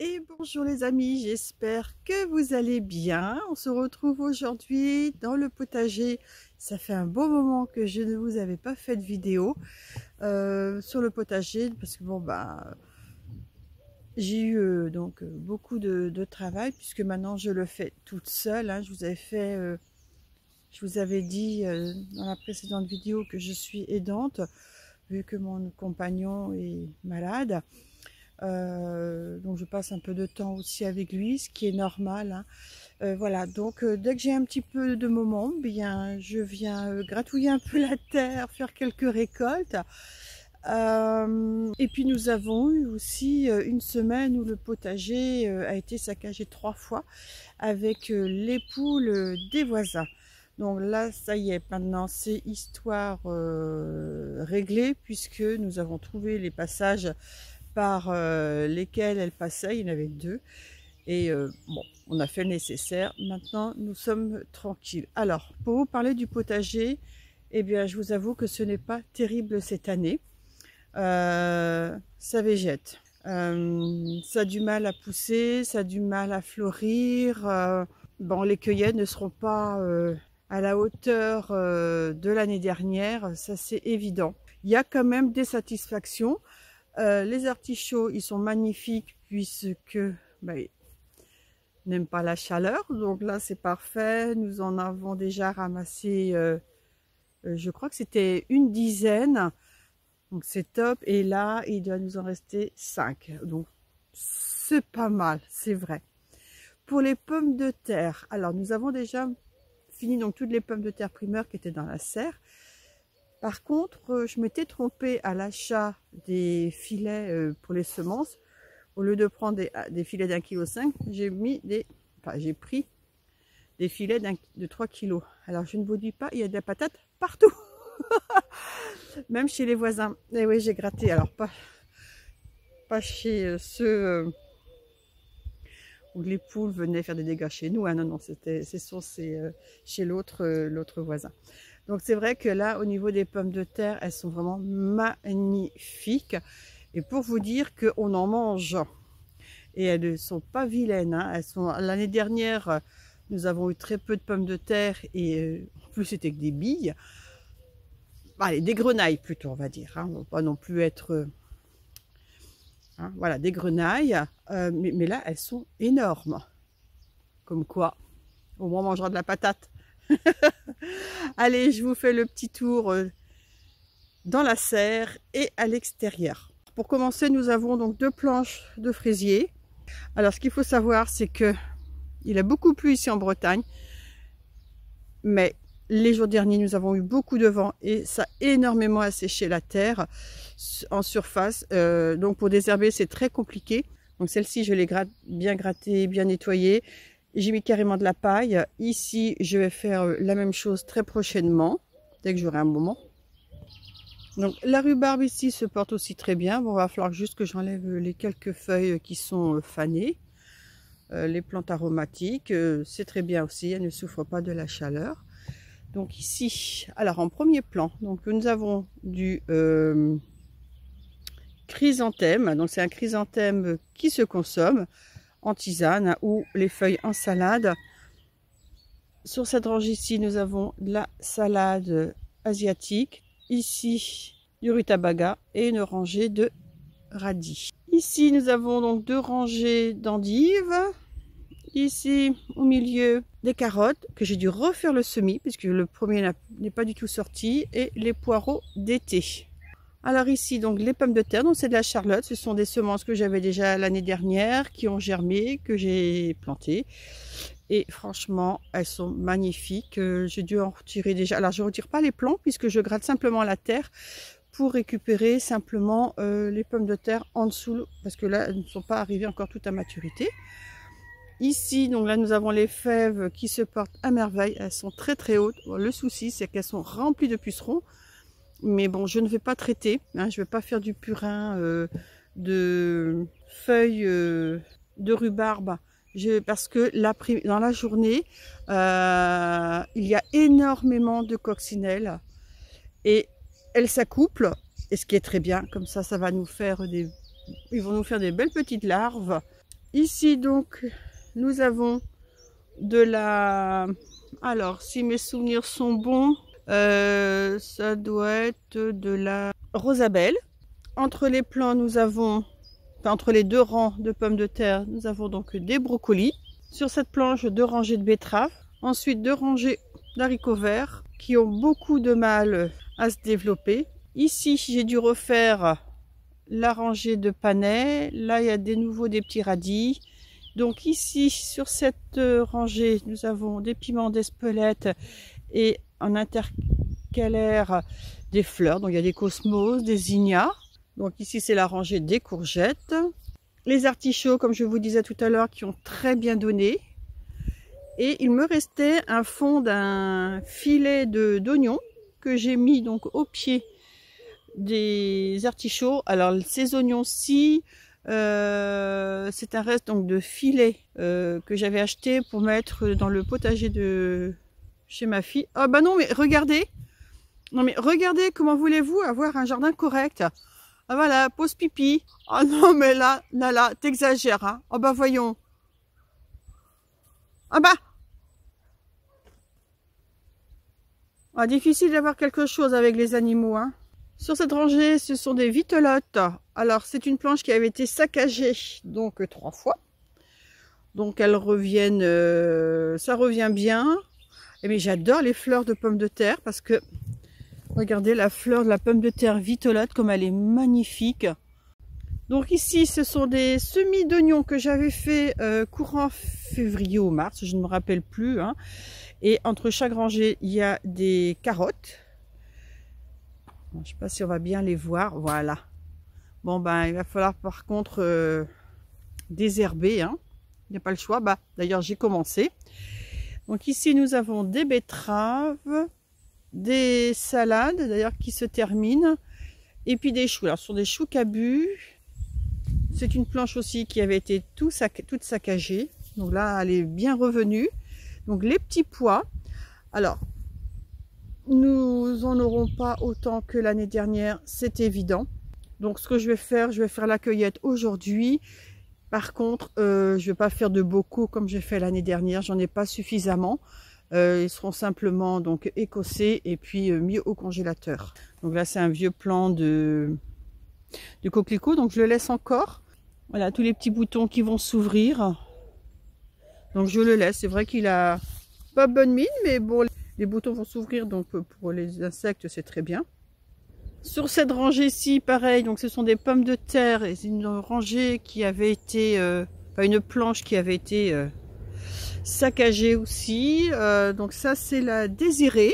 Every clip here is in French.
Et bonjour les amis, j'espère que vous allez bien. On se retrouve aujourd'hui dans le potager. Ça fait un bon moment que je ne vous avais pas fait de vidéo sur le potager parce que j'ai eu beaucoup de travail puisque maintenant je le fais toute seule. Hein. Je vous avais dit dans la précédente vidéo que je suis aidante vu que mon compagnon est malade. Donc je passe un peu de temps aussi avec lui, ce qui est normal. Hein. Voilà, donc dès que j'ai un petit peu de moment, bien je viens gratouiller un peu la terre, faire quelques récoltes. Et puis nous avons eu aussi une semaine où le potager a été saccagé 3 fois avec les poules des voisins. Donc là, ça y est, maintenant c'est histoire réglée puisque nous avons trouvé les passages par lesquels elle passait. Il y en avait 2 et bon, on a fait le nécessaire. Maintenant nous sommes tranquilles. Alors pour vous parler du potager, eh bien je vous avoue que ce n'est pas terrible cette année. Ça végète, ça a du mal à pousser, ça a du mal à fleurir. Bon, les cueillettes ne seront pas à la hauteur de l'année dernière, ça c'est évident. Il y a quand même des satisfactions. Les artichauts, ils sont magnifiques puisque ils n'aiment pas la chaleur. Donc là, c'est parfait. Nous en avons déjà ramassé, je crois que c'était une dizaine. Donc c'est top. Et là, il doit nous en rester 5. Donc c'est pas mal, c'est vrai. Pour les pommes de terre, alors nous avons déjà fini donc toutes les pommes de terre primeurs qui étaient dans la serre. Par contre, je m'étais trompée à l'achat des filets pour les semences. Au lieu de prendre des filets d'1,5 kg, j'ai pris des filets de 3 kg. Alors je ne vous dis pas, il y a de la patate partout. Même chez les voisins. Et oui, j'ai gratté. Alors pas chez ceux où les poules venaient faire des dégâts chez nous. Hein. Non, c'est chez l'autre voisin. Donc c'est vrai que là, au niveau des pommes de terre, elles sont vraiment magnifiques. Et pour vous dire qu'on en mange. Et elles ne sont pas vilaines. Hein. L'année dernière, nous avons eu très peu de pommes de terre. Et en plus, c'était que des billes. Allez, des grenailles plutôt, on va dire. Hein. On ne va pas non plus être... voilà, des grenailles. Mais là, elles sont énormes. Comme quoi, au moins on mangera de la patate. Allez, je vous fais le petit tour dans la serre et à l'extérieur. Pour commencer, nous avons donc 2 planches de fraisier. Alors, ce qu'il faut savoir, c'est que il a beaucoup plu ici en Bretagne, mais les jours derniers, nous avons eu beaucoup de vent et ça a énormément asséché la terre en surface. Donc, pour désherber, c'est très compliqué. Donc, celle-ci, je l'ai bien grattée, bien nettoyée. J'ai mis carrément de la paille. Ici, je vais faire la même chose très prochainement, dès que j'aurai un moment. Donc, la rhubarbe ici se porte aussi très bien. Bon, il va falloir juste que j'enlève les quelques feuilles qui sont fanées. Les plantes aromatiques, c'est très bien aussi. Elles ne souffrent pas de la chaleur. Donc ici, alors en premier plan, donc nous avons du chrysanthème. Donc c'est un chrysanthème qui se consomme en tisane ou les feuilles en salade. Sur cette range ici, nous avons de la salade asiatique. Ici, du rutabaga et une rangée de radis. Ici, nous avons donc 2 rangées d'endives. Ici, au milieu, des carottes que j'ai dû refaire le semis puisque le premier n'est pas du tout sorti. Et les poireaux d'été. Alors ici, donc les pommes de terre, donc c'est de la charlotte. Ce sont des semences que j'avais déjà l'année dernière, qui ont germé, que j'ai plantées. Et franchement, elles sont magnifiques. J'ai dû en retirer déjà. Alors je ne retire pas les plants puisque je gratte simplement la terre pour récupérer simplement les pommes de terre en dessous. Parce que là, elles ne sont pas arrivées encore toutes à maturité. Ici, donc là, nous avons les fèves qui se portent à merveille. Elles sont très très hautes. Bon, le souci, c'est qu'elles sont remplies de pucerons. Mais bon, je ne vais pas traiter, hein, je ne vais pas faire du purin de feuilles de rhubarbe, parce que dans la journée, il y a énormément de coccinelles et elles s'accouplent, et ce qui est très bien, comme ça va nous faire ils vont nous faire des belles petites larves Ici donc nous avons de la... Alors si mes souvenirs sont bons, ça doit être de la rosabelle. Entre les plants nous avons, enfin, entre les deux rangs de pommes de terre, nous avons donc des brocolis. Sur cette planche, 2 rangées de betteraves. Ensuite 2 rangées d'haricots verts qui ont beaucoup de mal à se développer. Ici j'ai dû refaire la rangée de panais. Là il y a des nouveaux des petits radis. Donc ici sur cette rangée nous avons des piments d'Espelette et en intercalaire des fleurs. Donc il y a des cosmos, des zinnias. Donc ici c'est la rangée des courgettes. Les artichauts comme je vous disais tout à l'heure qui ont très bien donné. Et il me restait un fond d'un filet d'oignons que j'ai mis donc au pied des artichauts. Alors ces oignons-ci, c'est un reste donc de filet que j'avais acheté pour mettre dans le potager de chez ma fille. Ah bah non mais regardez, comment voulez-vous avoir un jardin correct? Ah voilà, pause pipi. Ah non mais là, t'exagères hein. Ah bah voyons. Ah bah. Ah, difficile d'avoir quelque chose avec les animaux hein. Sur cette rangée, ce sont des vitelottes. Alors, c'est une planche qui avait été saccagée, donc 3 fois. Donc, elles reviennent, ça revient bien. Et mais j'adore les fleurs de pommes de terre parce que, regardez la fleur de la pomme de terre vitelotte, comme elle est magnifique. Donc ici, ce sont des semis d'oignons que j'avais fait courant février ou mars, je ne me rappelle plus. Hein. Et entre chaque rangée, il y a des carottes. Je ne sais pas si on va bien les voir. Voilà. Bon, ben, il va falloir par contre désherber. Hein. Il n'y a pas le choix. Bah, d'ailleurs, j'ai commencé. Donc ici, nous avons des betteraves, des salades, d'ailleurs, qui se terminent. Et puis des choux. Alors, ce sont des choux cabus. C'est une planche aussi qui avait été toute saccagée. Donc là, elle est bien revenue. Donc, les petits pois. Alors, nous en aurons pas autant que l'année dernière, c'est évident. Donc ce que je vais faire la cueillette aujourd'hui. Par contre, je ne vais pas faire de bocaux comme j'ai fait l'année dernière, j'en ai pas suffisamment. Ils seront simplement donc écossés et puis mis au congélateur. Donc là c'est un vieux plant de coquelicot, donc je le laisse encore. Voilà tous les petits boutons qui vont s'ouvrir. Donc je le laisse, c'est vrai qu'il a pas bonne mine, mais bon. Les boutons vont s'ouvrir, donc pour les insectes, c'est très bien. Sur cette rangée-ci, pareil, donc ce sont des pommes de terre et c'est une rangée qui avait été, enfin une planche qui avait été saccagée aussi. Donc ça, c'est la désirée.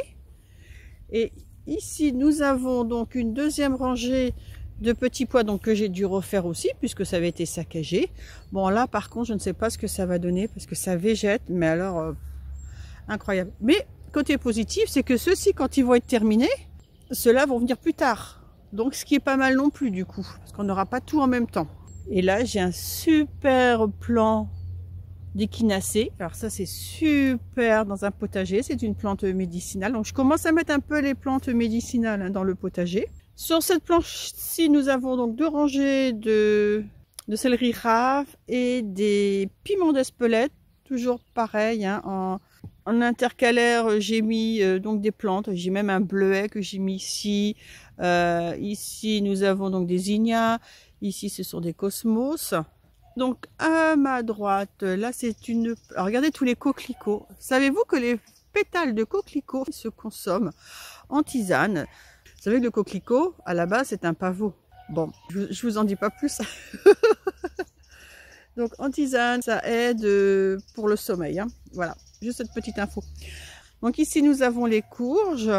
Et ici, nous avons donc une deuxième rangée de petits pois donc que j'ai dû refaire aussi puisque ça avait été saccagé. Bon là, par contre, je ne sais pas ce que ça va donner parce que ça végète, mais alors incroyable. Mais côté positif, c'est que ceux-ci, quand ils vont être terminés, ceux-là vont venir plus tard. Donc, ce qui est pas mal non plus, du coup, parce qu'on n'aura pas tout en même temps. Et là, j'ai un super plant d'échinacée. Alors ça, c'est super dans un potager. C'est une plante médicinale. Donc, je commence à mettre un peu les plantes médicinales hein, dans le potager. Sur cette planche-ci, nous avons donc 2 rangées de céleri rave et des piments d'Espelette. Toujours pareil, hein, en intercalaire, j'ai mis donc des plantes. J'ai même un bleuet que j'ai mis ici. Ici, nous avons donc des zinnias. Ici, ce sont des cosmos. Donc, à ma droite, là, c'est une... Alors, regardez tous les coquelicots. Savez-vous que les pétales de coquelicot se consomment en tisane? Vous savez que le coquelicot, à la base, c'est un pavot. Bon, je vous en dis pas plus. Donc, en tisane, ça aide pour le sommeil. Hein. Voilà, juste cette petite info. Donc, ici, nous avons les courges.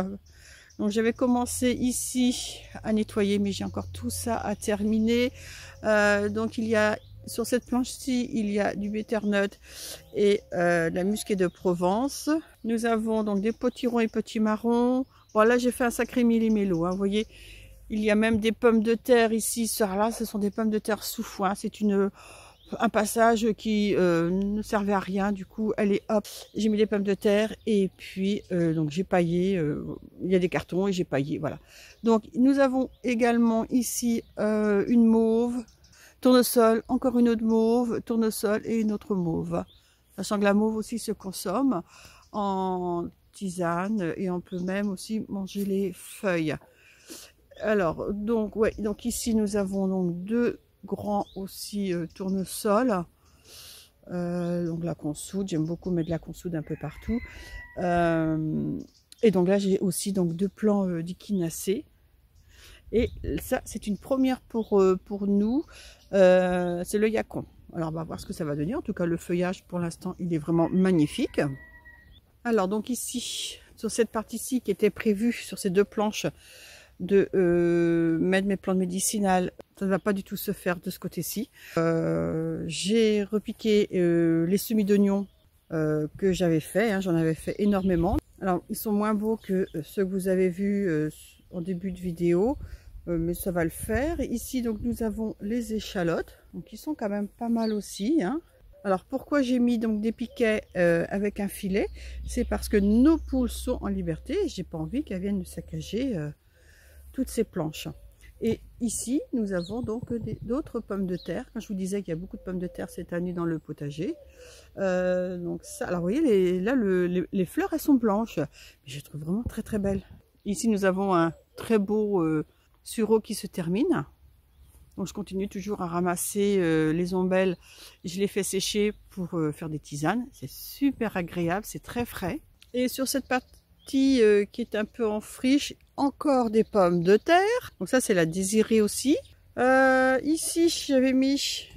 Donc, j'avais commencé ici à nettoyer, mais j'ai encore tout ça à terminer. Donc, il y a, sur cette planche-ci, il y a du butternut et de la musquée de Provence. Nous avons donc des potirons et petits marrons. Bon, là, j'ai fait un sacré millimélo. Hein, vous voyez, il y a même des pommes de terre ici. Là, ce sont des pommes de terre sous foin. C'est un passage qui ne servait à rien, du coup allez hop, j'ai mis des pommes de terre et puis donc j'ai paillé, il y a des cartons et j'ai paillé, voilà. Donc nous avons également ici une mauve, Tournesol, encore une autre mauve, tournesol et une autre mauve. Sachant que la mauve aussi se consomme en tisane et on peut même aussi manger les feuilles. Alors, donc, ouais, donc ici nous avons donc deux grands aussi tournesols. Donc la consoude, j'aime beaucoup mettre la consoude un peu partout. Et donc là j'ai aussi donc deux plants d'Echinacée. Et ça c'est une première pour nous, c'est le yacon. Alors on va voir ce que ça va donner. En tout cas le feuillage pour l'instant il est vraiment magnifique. Alors donc ici, sur cette partie-ci qui était prévue sur ces deux planches de mettre mes plantes médicinales, ça ne va pas du tout se faire de ce côté-ci. J'ai repiqué les semis d'oignons que j'avais fait, hein, j'en avais fait énormément. Alors ils sont moins beaux que ceux que vous avez vus en début de vidéo, mais ça va le faire. Ici donc nous avons les échalotes, donc ils sont quand même pas mal aussi, hein. Alors pourquoi j'ai mis donc des piquets avec un filet, c'est parce que nos poules sont en liberté et j'ai pas envie qu'elles viennent nous saccager toutes ces planches. Et ici nous avons donc d'autres pommes de terre. Quand je vous disais qu'il y a beaucoup de pommes de terre cette année dans le potager, donc ça, alors vous voyez là les fleurs elles sont blanches, mais je les trouve vraiment très très belles. Ici nous avons un très beau sureau qui se termine. Donc je continue toujours à ramasser les ombelles, je les fais sécher pour faire des tisanes. C'est super agréable, c'est très frais. Et sur cette partie qui est un peu en friche, encore des pommes de terre. Donc ça c'est la désirée aussi. Ici j'avais mis,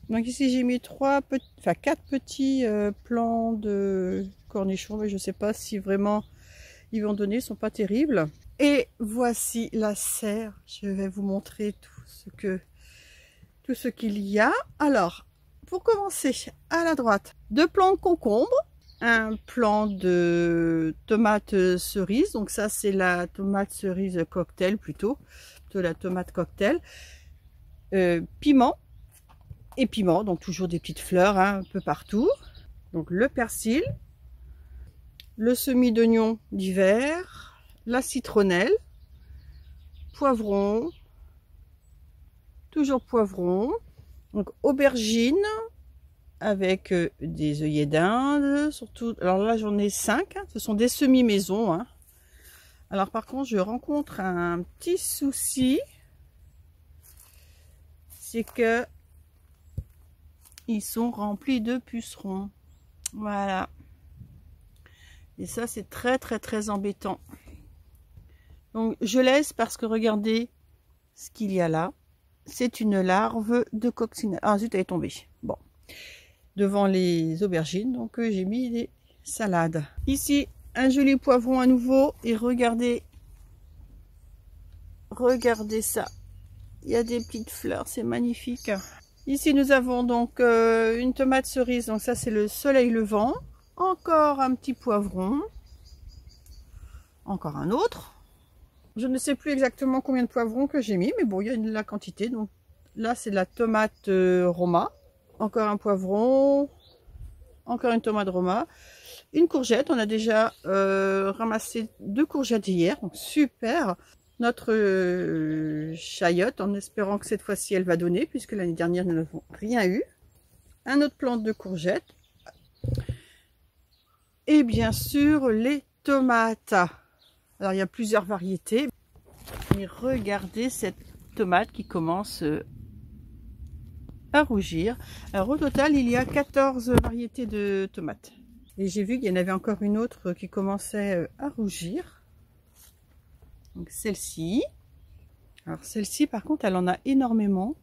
donc ici j'ai mis quatre petits plants de cornichons, mais je ne sais pas si vraiment ils vont donner, ils sont pas terribles. Et voici la serre. Je vais vous montrer tout ce qu'il y a. Alors pour commencer, à la droite, deux plants de concombre. Un plant de tomate cerise, donc ça c'est la tomate cerise cocktail plutôt la tomate cocktail, piment et piment, donc toujours des petites fleurs hein, un peu partout, donc le persil, le semis d'oignon d'hiver, la citronnelle, poivron, toujours poivron, donc aubergine, avec des œillets d'Inde, surtout, alors là j'en ai 5, hein, ce sont des semis-maison. Hein. Alors par contre je rencontre un petit souci, c'est que ils sont remplis de pucerons. Voilà. Et ça c'est très très très embêtant. Donc je laisse parce que regardez ce qu'il y a là. C'est une larve de coccinelle. Ah zut, elle est tombée. Bon. Devant les aubergines, donc j'ai mis des salades. Ici un joli poivron à nouveau et regardez ça, il y a des petites fleurs, c'est magnifique. Ici nous avons donc une tomate cerise, donc ça c'est le soleil levant, encore un petit poivron, encore un autre. Je ne sais plus exactement combien de poivrons que j'ai mis, mais bon il y a la quantité. Donc là c'est de la tomate Roma. Encore un poivron, encore une tomate Roma, une courgette. On a déjà ramassé 2 courgettes hier, donc super. Notre chayotte, en espérant que cette fois-ci elle va donner, puisque l'année dernière nous n'avons rien eu. Un autre plant de courgettes. Et bien sûr les tomates. Alors il y a plusieurs variétés. Mais regardez cette tomate qui commence à rougir. Alors au total il y a 14 variétés de tomates et j'ai vu qu'il y en avait encore une autre qui commençait à rougir, donc celle-ci. Alors celle-ci par contre elle en a énormément.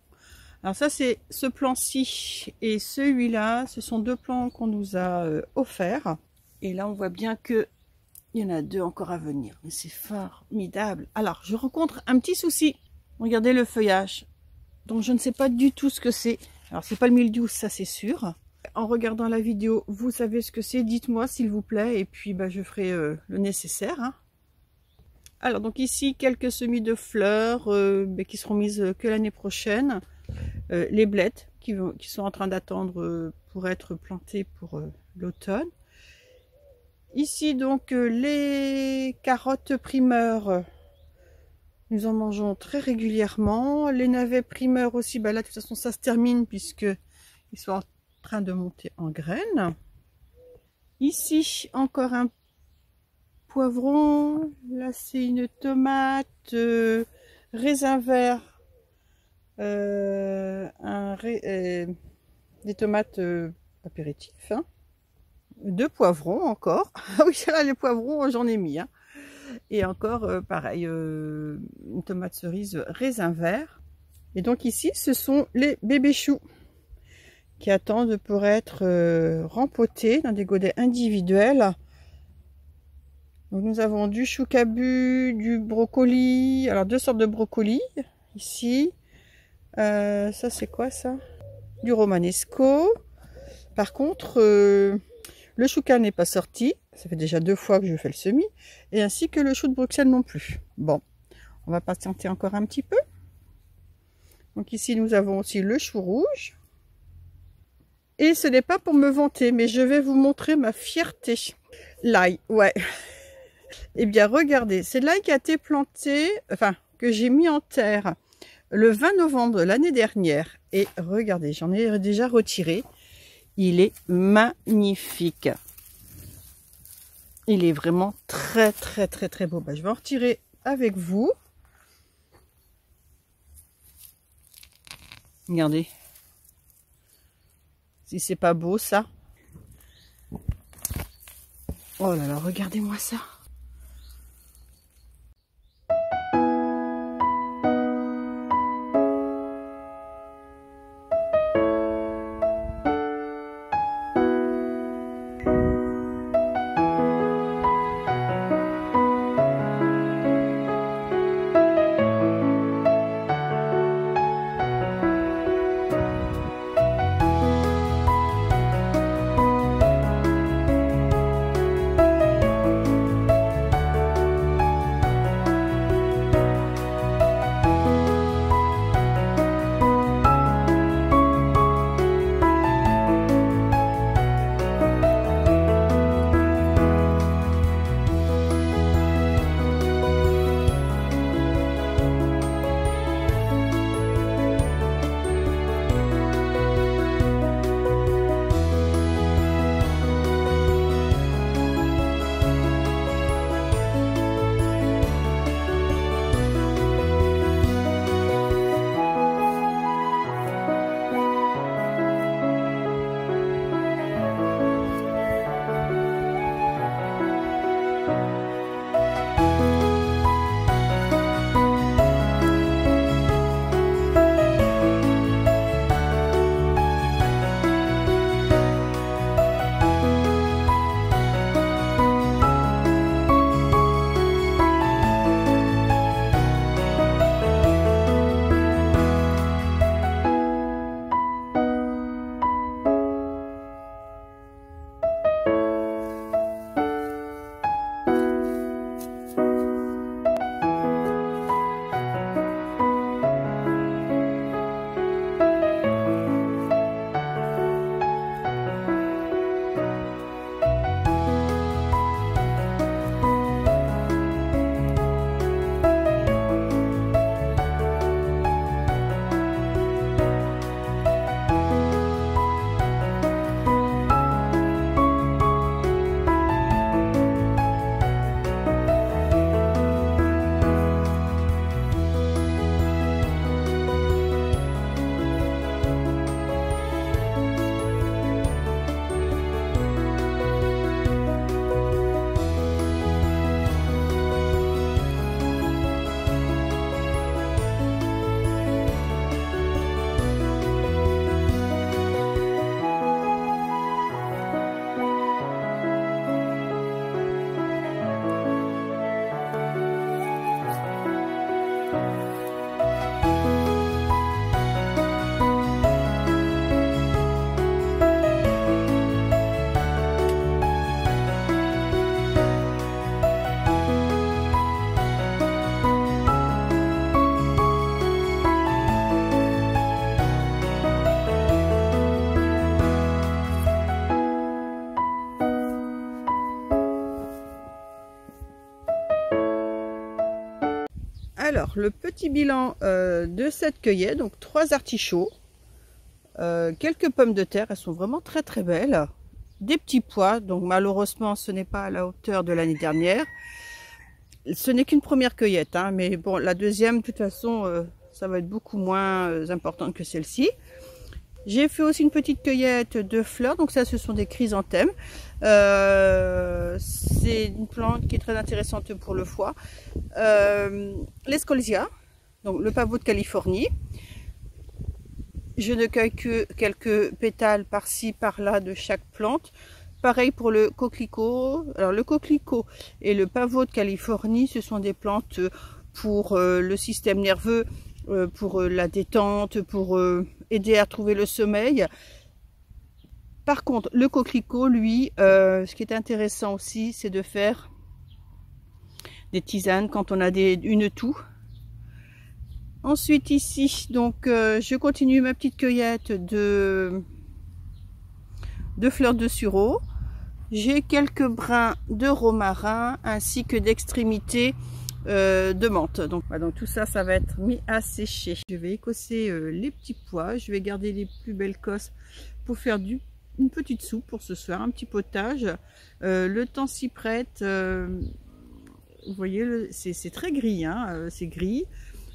Alors ça c'est ce plan-ci et celui-là, ce sont 2 plants qu'on nous a offerts et là on voit bien que il y en a 2 encore à venir, mais c'est formidable. Alors je rencontre un petit souci, regardez le feuillage. Donc je ne sais pas du tout ce que c'est. Alors c'est pas le mildiou, ça c'est sûr. En regardant la vidéo, vous savez ce que c'est. Dites-moi s'il vous plaît et puis je ferai le nécessaire. Hein. Alors donc ici quelques semis de fleurs qui seront mises que l'année prochaine. Les blettes qui sont en train d'attendre pour être plantées pour l'automne. Ici donc les carottes primeurs. Nous en mangeons très régulièrement. Les navets primeurs aussi, bah là de toute façon ça se termine puisque ils sont en train de monter en graines. Ici encore un poivron. Là c'est une tomate, raisin vert, des tomates apéritifs. Hein. 2 poivrons encore. Ah oui, là les poivrons j'en ai mis. Hein. Et encore pareil, une tomate cerise raisin vert. Et donc ici ce sont les bébés choux qui attendent pour être rempotés dans des godets individuels. Donc nous avons du chou cabu, du brocoli, alors 2 sortes de brocoli ici. Ça c'est quoi ça? Du romanesco. Par contre, le chouca n'est pas sorti. Ça fait déjà 2 fois que je fais le semis. Et ainsi que le chou de Bruxelles non plus. Bon, on va patienter encore un petit peu. Donc ici nous avons aussi le chou rouge. Et ce n'est pas pour me vanter, mais je vais vous montrer ma fierté. L'ail, ouais. Eh bien regardez, c'est l'ail qui a été planté, enfin que j'ai mis en terre le 20 novembre de l'année dernière. Et regardez, j'en ai déjà retiré. Il est magnifique. Il est vraiment très très très très beau. Bah, je vais en retirer avec vous. Regardez. Si c'est pas beau ça. Oh là là, regardez-moi ça. Alors, le petit bilan de cette cueillette, donc 3 artichauts, quelques pommes de terre, elles sont vraiment très très belles, des petits pois, donc malheureusement ce n'est pas à la hauteur de l'année dernière. Ce n'est qu'une première cueillette, hein, mais bon, la deuxième, de toute façon, ça va être beaucoup moins importante que celle-ci. J'ai fait aussi une petite cueillette de fleurs, donc ça ce sont des chrysanthèmes. C'est une plante qui est très intéressante pour le foie. L'escolzia, donc le pavot de Californie. Je ne cueille que quelques pétales par-ci, par-là de chaque plante. Pareil pour le coquelicot. Alors le coquelicot et le pavot de Californie, ce sont des plantes pour le système nerveux, pour la détente, pour aider à trouver le sommeil. Par contre, le coquelicot, lui, ce qui est intéressant aussi, c'est de faire des tisanes quand on a une toux. Ensuite ici, donc je continue ma petite cueillette de fleurs de sureau. J'ai quelques brins de romarin ainsi que d'extrémités de menthe. Donc, voilà, donc tout ça, ça va être mis à sécher. Je vais écosser les petits pois. Je vais garder les plus belles cosses pour faire une petite soupe pour ce soir, un petit potage. Le temps s'y prête. Vous voyez, c'est très gris, hein, c'est gris.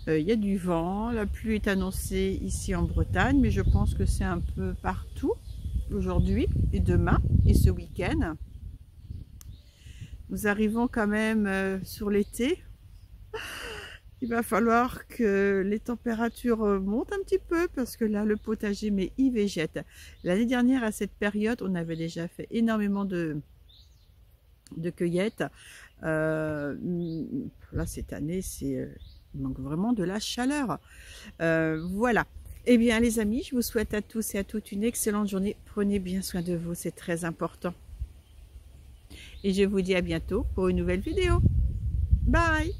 Il y a du vent, la pluie est annoncée ici en Bretagne, mais je pense que c'est un peu partout aujourd'hui et demain et ce week-end. Nous arrivons quand même sur l'été. Il va falloir que les températures montent un petit peu parce que là le potager, mais il végète. L'année dernière à cette période, on avait déjà fait énormément de cueillettes. Là cette année, il manque vraiment de la chaleur. Voilà. Eh bien les amis, je vous souhaite à tous et à toutes une excellente journée. Prenez bien soin de vous, c'est très important. Et je vous dis à bientôt pour une nouvelle vidéo. Bye!